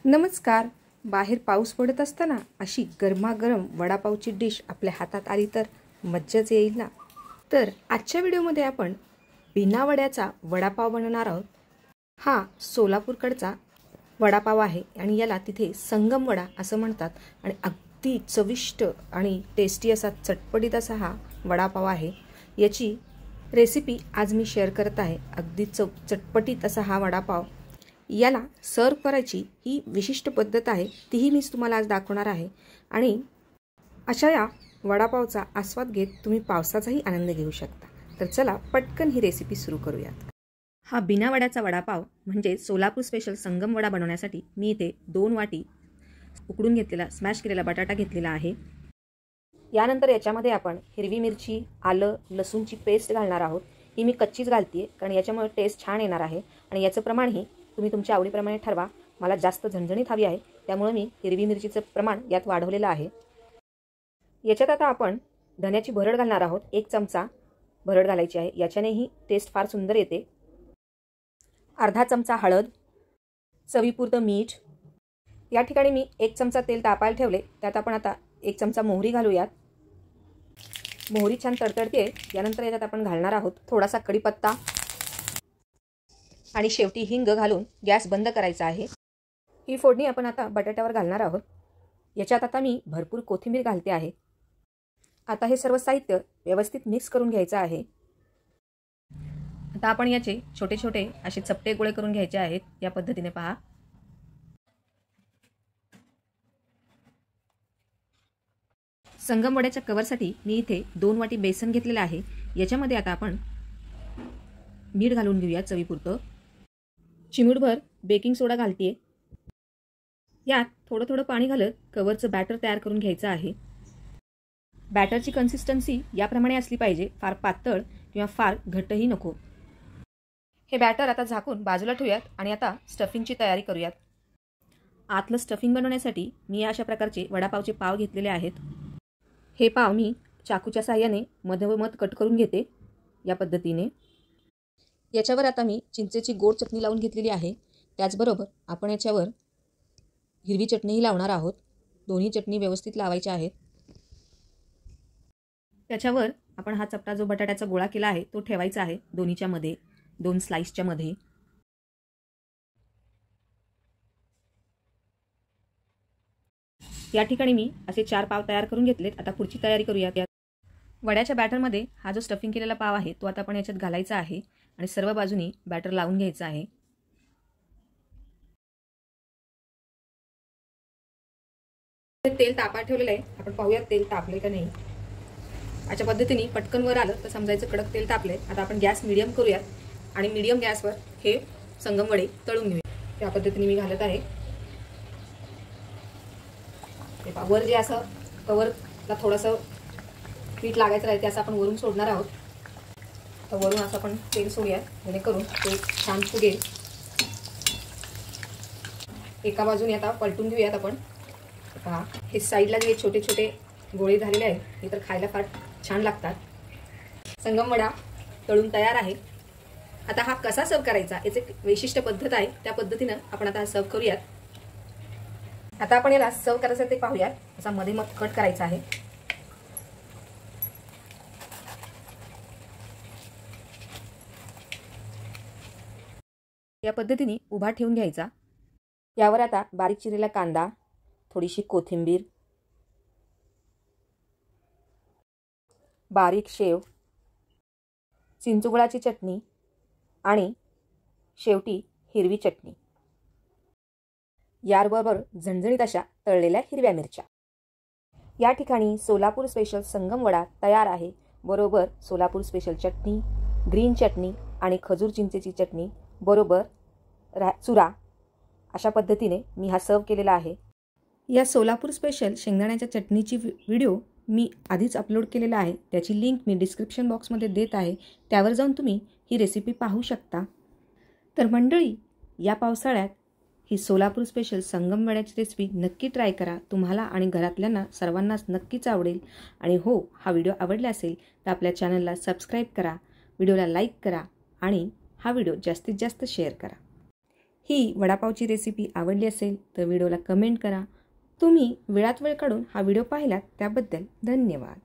नमस्कार. बाहेर पाऊस पडत असताना अशी गरमागरम वडापावची डिश आपल्या हातात आली तर मज्जाच येईल ना. तर आजच्या व्हिडिओमध्ये आपण बिना वड्याचा वडापाव बनवणार आहोत. हा सोलापूरकडचा वडापाव आहे आणि याला तिथे संगम वडा असं म्हणतात आणि अगदी चविष्ट आणि टेस्टी असा चटपटीत असा हा वडापाव आहे. याची रेसिपी आज मी शेअर करत आहे. अगदी चटपटीत असा हा वडापाव. याला सर्व करायची ही विशिष्ट पद्धत आहे, तीही मी तुम्हाला आज दाखवणार आहे. आणि अशा या वडापावचा आस्वाद घेत तुम्ही पावसाचाही आनंद घेऊ शकता. तर चला पटकन ही रेसिपी सुरू करूयात. हा बिना वड्याचा वडापाव म्हणजे सोलापूर स्पेशल संगम वडा बनवण्यासाठी मी इथे 2 वाटी उकडून घेतलेला स्मॅश केलेला बटाटा घेतलेला आहे. यानंतर याच्यामध्ये आपण हिरवी मिरची, आलं, लसूणची पेस्ट घालणार आहोत. ही मी कच्चीच घालते कारण याच्यामुळे टेस्ट छान येणार आहे आणि याचं प्रमाणही तुम्ही तुमच्या आवडीप्रमाणे ठरवा. मला जास्त झणझणीत हवी आहे त्यामुळे मी हिरवी मिरचीचं प्रमाण यात वाढवलेलं आहे. याच्यात आता आपण धण्याची भरड घालणार आहोत. 1 चमचा भरड घालायची आहे. याच्यानेही टेस्ट फार सुंदर येते. अर्धा चमचा हळद, चवीपुरतं मीठ. या ठिकाणी मी 1 चमचा तेल तापायला ठेवले. त्यात आपण आता 1 चमचा मोहरी घालूयात. मोहरी छान तडतडते. यानंतर याच्यात आपण घालणार आहोत थोडासा कढीपत्ता आणि शेवटी हिंग घालून गॅस बंद करायचा आहे. ही फोडणी आपण आता बटाट्यावर घालणार आहोत. याच्यात आता मी भरपूर कोथिंबीर घालते आहे. आता हे सर्व साहित्य व्यवस्थित मिक्स करून घ्यायचं आहे. आता आपण याचे छोटे छोटे असे चपटे गोळे करून घ्यायचे आहेत. या पद्धतीने पहा. संगम वड्याच्या कवरसाठी मी इथे 2 वाटी बेसन घेतलेलं आहे. याच्यामध्ये आता आपण मीठ घालून घेऊया चवीपुरतं. चिमूटभर बेकिंग सोडा घालते. यात थोडं थोडं पाणी घालत कवरचं बॅटर तयार करून घ्यायचं आहे. बॅटरची कन्सिस्टन्सी याप्रमाणे असली पाहिजे. फार पातळ किंवा फार घट्टही नको. हे बॅटर आता झाकून बाजूला ठेवूयात आणि आता स्टफिंगची तयारी करूयात. आतलं स्टफिंग बनवण्यासाठी मी अशा प्रकारचे वडापावचे पाव घेतलेले आहेत. हे पाव मी चाकूच्या साहाय्याने मधोमध कट करून घेते या पद्धतीने. याच्यावर आता मी चिंचेची गोड चटणी लावून घेतलेली आहे. त्याचबरोबर आपण याच्यावर हिरवी चटणीही लावणार आहोत. दोन्ही चटणी व्यवस्थित लावायच्या आहेत. त्याच्यावर आपण हा चपटा जो बटाट्याचा गोळा केला आहे तो ठेवायचा आहे दोन्हीच्या मध्ये, 2 स्लाइसच्या मध्ये. या ठिकाणी मी असे 4 पाव तयार करून घेतलेत. आता पुढची तयारी करूयात. वड्याच्या बॅटरमध्ये हा जो स्टफिंग केलेला पाव आहे तो आता आपण याच्यात घालायचा आहे आणि सर्व बाजूनी बॅटर लावून घ्यायचं आहे. तेल तापायला ठेवलेलं आहे. आपण पाहूयात तेल तापले का नाही. अशा पद्धतीने पटकन वर आलं तर समजायचं कडक तेल तापले. आता आपण गॅस मीडियम करूयात आणि मीडियम गॅसवर हे संगम वडे तळून घेऊया. त्या पद्धतीने मी घालत आहे. वर जे असं कवरला थोडंसं पीठ लागायचं राहते असं आपण वरून सोडणार आहोत. तर वरून असं आपण तेल सोडूया जेणेकरून ते छान फुगेल. एका बाजूने आता पलटून घेऊयात आपण. पहा हे साईडला जे छोटे छोटे गोळे झालेले आहेत हे तर खायला फार छान लागतात. संगम वडा तळून तयार आहे. आता हा कसा सर्व करायचा याची एक विशिष्ट पद्धत आहे. त्या पद्धतीनं आपण आता सर्व करूयात. आता आपण याला सर्व करायचं ते पाहूयात. असा मध्ये मग कट करायचा आहे. या पद्धतीने उभा ठेवून घ्यायचा. यावर आता बारीक चिरलेला कांदा, थोडीशी कोथिंबीर, बारीक शेव, चिंचगुळाची चटणी आणि शेवटी हिरवी चटणी. याबरोबर झणझणीत अशा तळलेल्या हिरव्या मिरच्या. या ठिकाणी सोलापूर स्पेशल संगम वडा तयार आहे. बरोबर सोलापूर स्पेशल चटणी, ग्रीन चटणी आणि खजूर चिंचेची चटणी बरोबर चुरा. अशा पद्धतीने मी हा सर्व केलेला आहे. या सोलापूर स्पेशल शेंगदाण्याच्या चटणीची व्हिडिओ मी आधीच अपलोड केलेला आहे. त्याची लिंक मी डिस्क्रिप्शन बॉक्समध्ये देत आहे. त्यावर जाऊन तुम्ही ही रेसिपी पाहू शकता. तर मंडळी, या पावसाळ्यात ही सोलापूर स्पेशल संगम वड्याची रेसिपी नक्की ट्राय करा. तुम्हाला आणि घरातल्यांना सर्वांनाच नक्कीच आवडेल. आणि हो, हा व्हिडिओ आवडला असेल तर आपल्या चॅनलला सबस्क्राईब करा, व्हिडिओला लाईक करा आणि हा व्हिडिओ जास्तीत जास्त शेअर करा. ही वडापावची रेसिपी आवडली असेल तर व्हिडिओला कमेंट करा. तुम्ही वेळात वेळ काढून हा व्हिडिओ पाहिलात त्याबद्दल धन्यवाद.